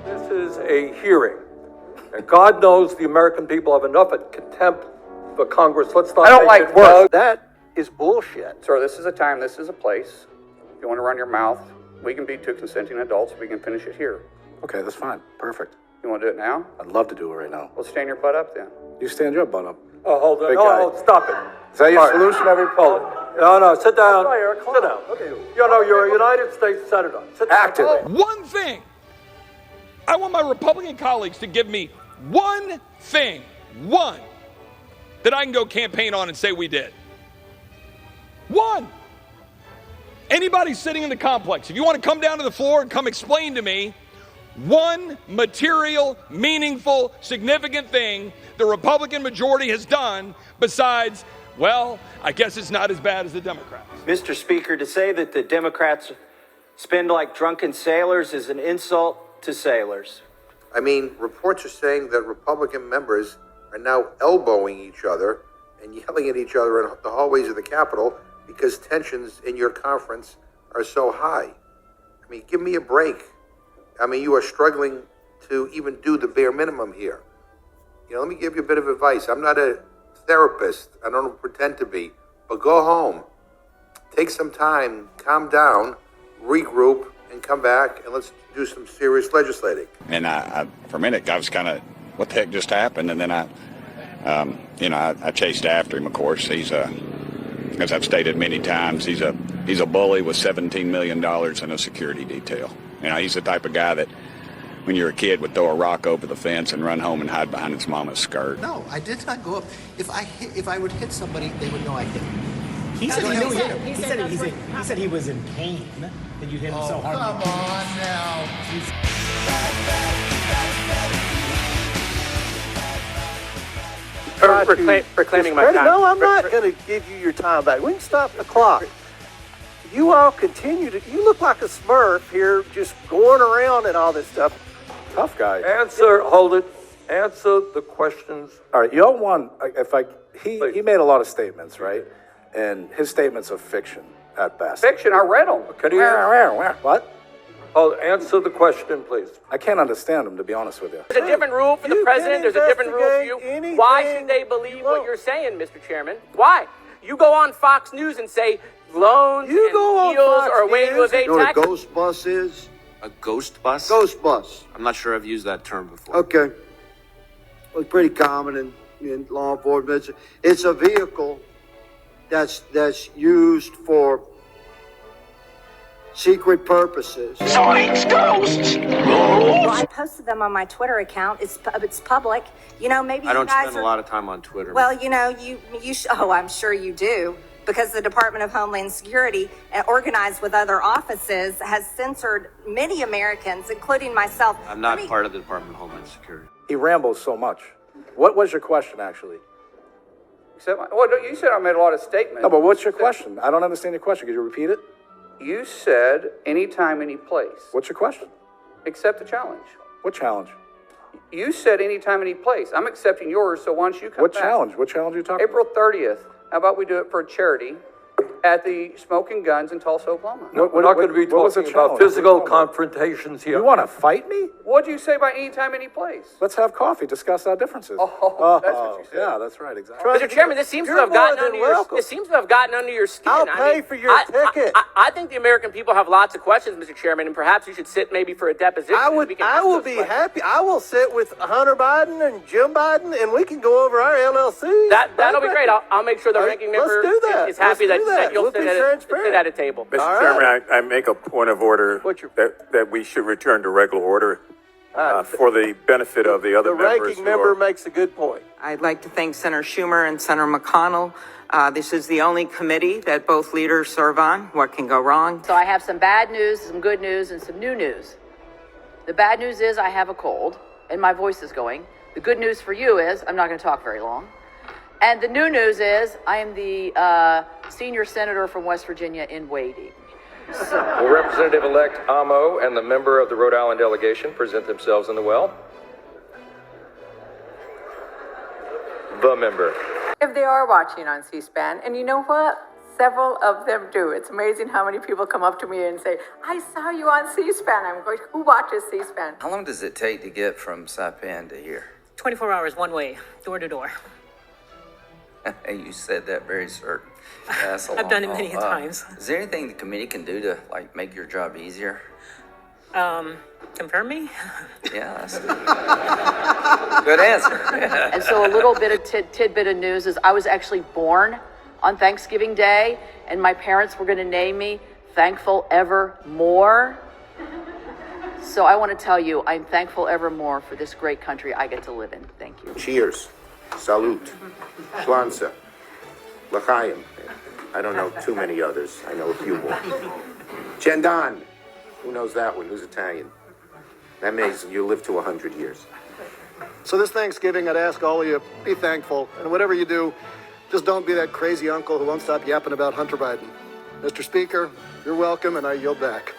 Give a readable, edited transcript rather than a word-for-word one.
This is a hearing, and God knows the American people have enough contempt for Congress. Let's not. I don't make like it worse. that is bullshit. Sir, this is a time, this is a place. If you want to run your mouth, we can be two consenting adults. We can finish it here. Okay, that's fine. Perfect. You want to do it now? I'd love to do it right now. Well, stand your butt up then. You stand your butt up. Oh, hold on. Big No, guy. no, stop it. Is that your All right. solution, every Hold it. No, sit down. That's why you're a clown. Sit down. Look at you. You know, you're a United States Senator. Sit down. Actively. One thing. I want my Republican colleagues to give me one thing, one, that I can go campaign on and say we did. One. Anybody sitting in the complex, if you want to come down to the floor and come explain to me one material, meaningful, significant thing the Republican majority has done besides, well, I guess it's not as bad as the Democrats. Mr. Speaker, to say that the Democrats spend like drunken sailors is an insult to sailors. I mean, reports are saying that Republican members are now elbowing each other and yelling at each other in the hallways of the Capitol because tensions in your conference are so high. I mean, give me a break. I mean, you are struggling to even do the bare minimum here. You know, let me give you a bit of advice. I'm not a therapist. I don't pretend to be. But go home. Take some time, calm down, regroup, and come back, and let's do some serious legislating. And I for a minute, I was kind of, what the heck just happened? And then I chased after him, of course. He's as I've stated many times, he's a bully with $17 million in a security detail. You know, he's the type of guy that when you're a kid would throw a rock over the fence and run home and hide behind his mama's skirt. No, I did not go up. If I would hit somebody, they would know I hit him. He said he hit him. He said he was in pain that you hit him so hard. Come on now. Reclaiming my time. No, I'm not going to give you your time back. We can stop the clock. You all continue to. You look like a Smurf here, just going around and all this stuff. Tough guy. Hold it. Answer the questions. All right, y'all won. He made a lot of statements, right? And his statements are fiction at best. Fiction, I read them. Can you What? answer the question, please? I can't understand him, to be honest with you. There's a different rule for the president. There's a different rule for you. Anything Why should they believe what you're saying, Mr. Chairman? Why? You go on Fox News and say loans You and go on deals Fox are a way to News. evade You know what a taxes. ghost bus is? A ghost bus? Ghost bus. I'm not sure I've used that term before. Okay. Well, it's pretty common in law enforcement. It's a vehicle that's used for secret purposes. Well, I posted them on my Twitter account. It's public. You know, maybe I don't you guys spend a lot of time on Twitter. Well, you know, oh, I'm sure you do, because the Department of Homeland Security, organized with other offices, has censored many Americans, including myself. I'm not part of the Department of Homeland Security. He rambles so much. What was your question, actually? You said I made a lot of statements. No, but what's your question? I don't understand your question. Could you repeat it? You said anytime, any place. What's your question? Accept the challenge. What challenge? You said anytime, any place. I'm accepting yours, so why don't you come What back? challenge? What challenge are you talking April 30th. How about we do it for a charity at the Smoking Guns in Tulsa, Oklahoma? No, we're not going to be what was the talking about challenge? physical confrontations here. You want to fight me? What do you say by anytime, any place? Let's have coffee, discuss our differences. Oh, that's what you said. Yeah, that's right, exactly. Mr. Chairman, this seems to have gotten under your. This seems to have gotten under your skin. I'll pay for your ticket. I think the American people have lots of questions, Mr. Chairman, and perhaps you should sit maybe for a deposition. I will be happy. I will sit with Hunter Biden and Jim Biden, and we can go over our LLC. That'll be great. I'll make sure the ranking member is happy that you'll sit at a table. Mr. Chairman, I make a point of order that we should return to regular order for the benefit of the other members. The ranking member makes a good point. I'd like to thank Senator Schumer and Senator McConnell. This is the only committee that both leaders serve on. What can go wrong? So I have some bad news, some good news, and some new news. The bad news is I have a cold, and my voice is going. The good news for you is I'm not going to talk very long. And the new news is I am the senior senator from West Virginia in waiting. Will Representative-elect Amo and the member of the Rhode Island delegation present themselves in the well? The member. If they are watching on C-SPAN, and you know what? Several of them do. It's amazing how many people come up to me and say, I saw you on C-SPAN. I'm going, who watches C-SPAN? How long does it take to get from Saipan to here? 24 hours, one way, door to door. You said that very certain. That's a I've long done it haul. many times. Is there anything the committee can do to, like, make your job easier? Confirm me? Yeah, that's good answer. And so a little bit of tidbit of news is I was actually born on Thanksgiving Day, and my parents were going to name me Thankful Evermore. So I want to tell you, I'm thankful evermore for this great country I get to live in. Thank you. Cheers. Salute. Schwanza. L'chaim. I don't know too many others. I know a few more. Chendan. Who knows that one? Who's Italian? That means you live to 100 years. So this Thanksgiving, I'd ask all of you, be thankful. And whatever you do, just don't be that crazy uncle who won't stop yapping about Hunter Biden. Mr. Speaker, you're welcome, and I yield back.